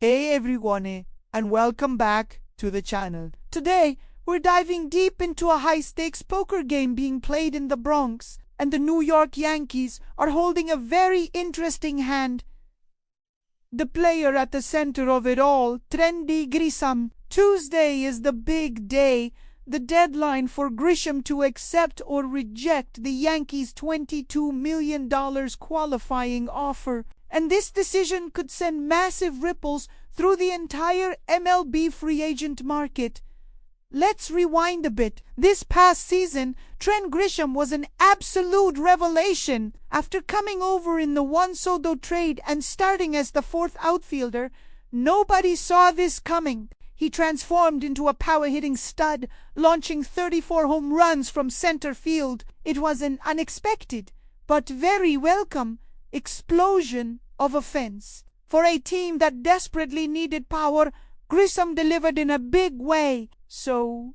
Hey everyone, and welcome back to the channel. Today, we're diving deep into a high-stakes poker game being played in the Bronx, and the New York Yankees are holding a very interesting hand. The player at the center of it all, Trent Grisham. Tuesday is the big day, the deadline for Grisham to accept or reject the Yankees' $22 million qualifying offer. And this decision could send massive ripples through the entire MLB free agent market. Let's rewind a bit. This past season, Trent Grisham was an absolute revelation. After coming over in the Juan Soto trade and starting as the fourth outfielder, nobody saw this coming. He transformed into a power-hitting stud, launching 34 home runs from center field. It was an unexpected, but very welcome, explosion of offense. For a team that desperately needed power, Grisham delivered in a big way. So,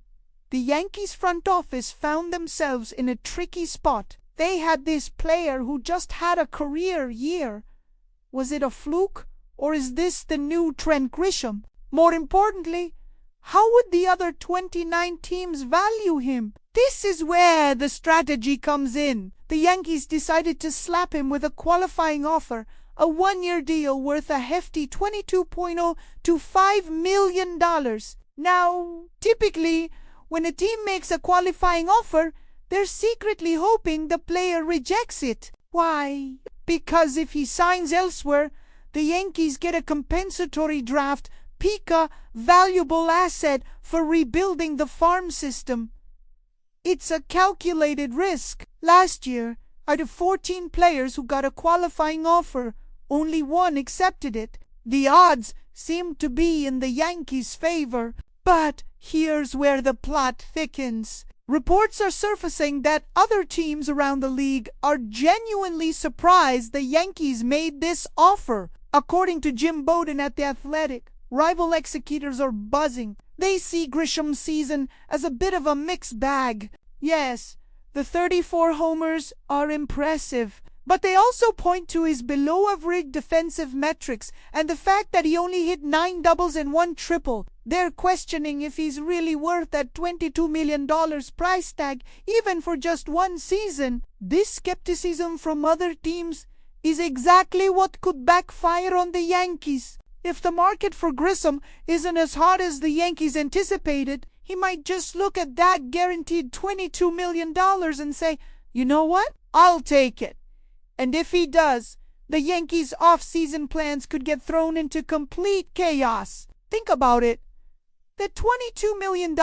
the Yankees front office found themselves in a tricky spot. They had this player who just had a career year. Was it a fluke, or is this the new Trent Grisham? More importantly, how would the other 29 teams value him? This is where the strategy comes in. The Yankees decided to slap him with a qualifying offer, a one-year deal worth a hefty $22.0 to $5 million. Now, typically, when a team makes a qualifying offer, they're secretly hoping the player rejects it. Why? Because if he signs elsewhere, the Yankees get a compensatory draft pick, a valuable asset for rebuilding the farm system. It's a calculated risk. Last year, out of 14 players who got a qualifying offer, only one accepted it. The odds seem to be in the Yankees' favor. But here's where the plot thickens. Reports are surfacing that other teams around the league are genuinely surprised the Yankees made this offer. According to Jim Bowden at The Athletic, rival executors are buzzing. They see Grisham's season as a bit of a mixed bag. Yes, the 34 homers are impressive, but they also point to his below-average defensive metrics and the fact that he only hit 9 doubles and 1 triple. They're questioning if he's really worth that $22 million price tag, even for just one season. This skepticism from other teams is exactly what could backfire on the Yankees. If the market for Grisham isn't as hot as the Yankees anticipated, he might just look at that guaranteed $22 million and say, you know what? I'll take it. And if he does, the Yankees' off-season plans could get thrown into complete chaos. Think about it. That $22 million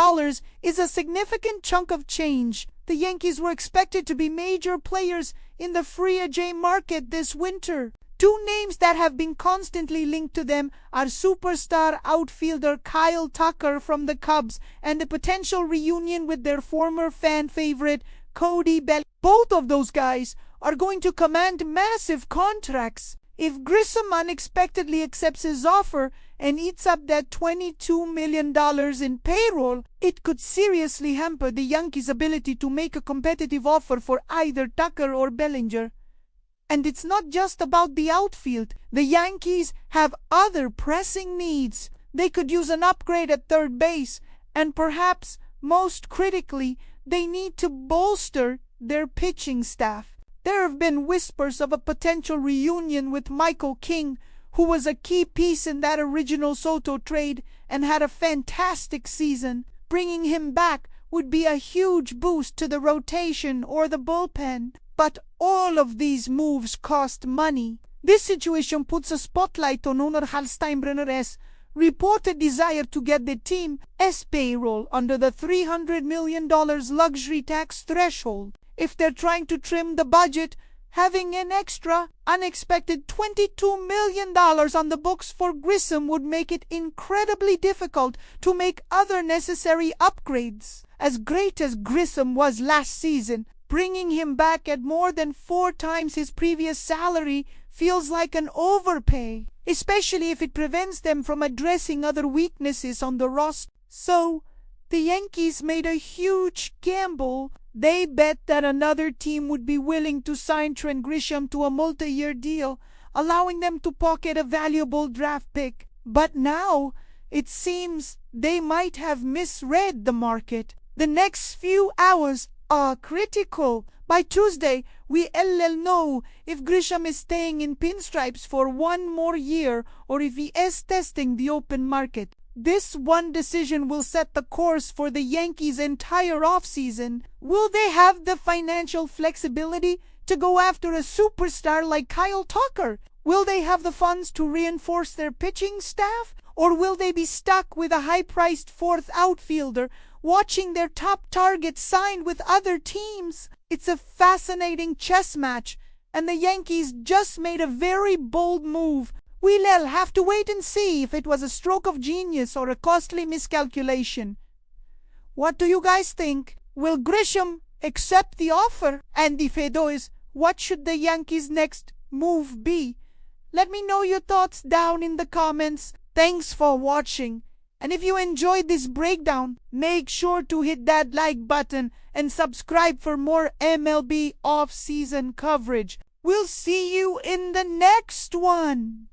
is a significant chunk of change. The Yankees were expected to be major players in the free agent market this winter. Two names that have been constantly linked to them are superstar outfielder Kyle Tucker from the Cubs and a potential reunion with their former fan favorite Cody Bellinger. Both of those guys are going to command massive contracts. If Grisham unexpectedly accepts his offer and eats up that $22 million in payroll, it could seriously hamper the Yankees' ability to make a competitive offer for either Tucker or Bellinger. And it's not just about the outfield. The Yankees have other pressing needs. They could use an upgrade at third base, and perhaps, most critically, they need to bolster their pitching staff. There have been whispers of a potential reunion with Michael King, who was a key piece in that original Soto trade and had a fantastic season. Bringing him back would be a huge boost to the rotation or the bullpen. But all of these moves cost money. This situation puts a spotlight on owner Hal Steinbrenner's reported desire to get the team's payroll under the $300 million luxury tax threshold. If they're trying to trim the budget, having an extra, unexpected $22 million on the books for Grisham would make it incredibly difficult to make other necessary upgrades. As great as Grisham was last season, bringing him back at more than 4 times his previous salary feels like an overpay, especially if it prevents them from addressing other weaknesses on the roster. So, the Yankees made a huge gamble. They bet that another team would be willing to sign Trent Grisham to a multi-year deal, allowing them to pocket a valuable draft pick. But now, it seems they might have misread the market. The next few hours are critical. By Tuesday, we'll know if Grisham is staying in pinstripes for one more year or if he is testing the open market. This one decision will set the course for the Yankees' entire offseason. Will they have the financial flexibility to go after a superstar like Kyle Tucker? Will they have the funds to reinforce their pitching staff? Or will they be stuck with a high-priced fourth outfielder, watching their top targets signed with other teams? It's a fascinating chess match, and the Yankees just made a very bold move. We'll have to wait and see if it was a stroke of genius or a costly miscalculation. What do you guys think? Will Grisham accept the offer? And if it does, what should the Yankees' next move be? Let me know your thoughts down in the comments. Thanks for watching. And if you enjoyed this breakdown, make sure to hit that like button and subscribe for more MLB off-season coverage. We'll see you in the next one.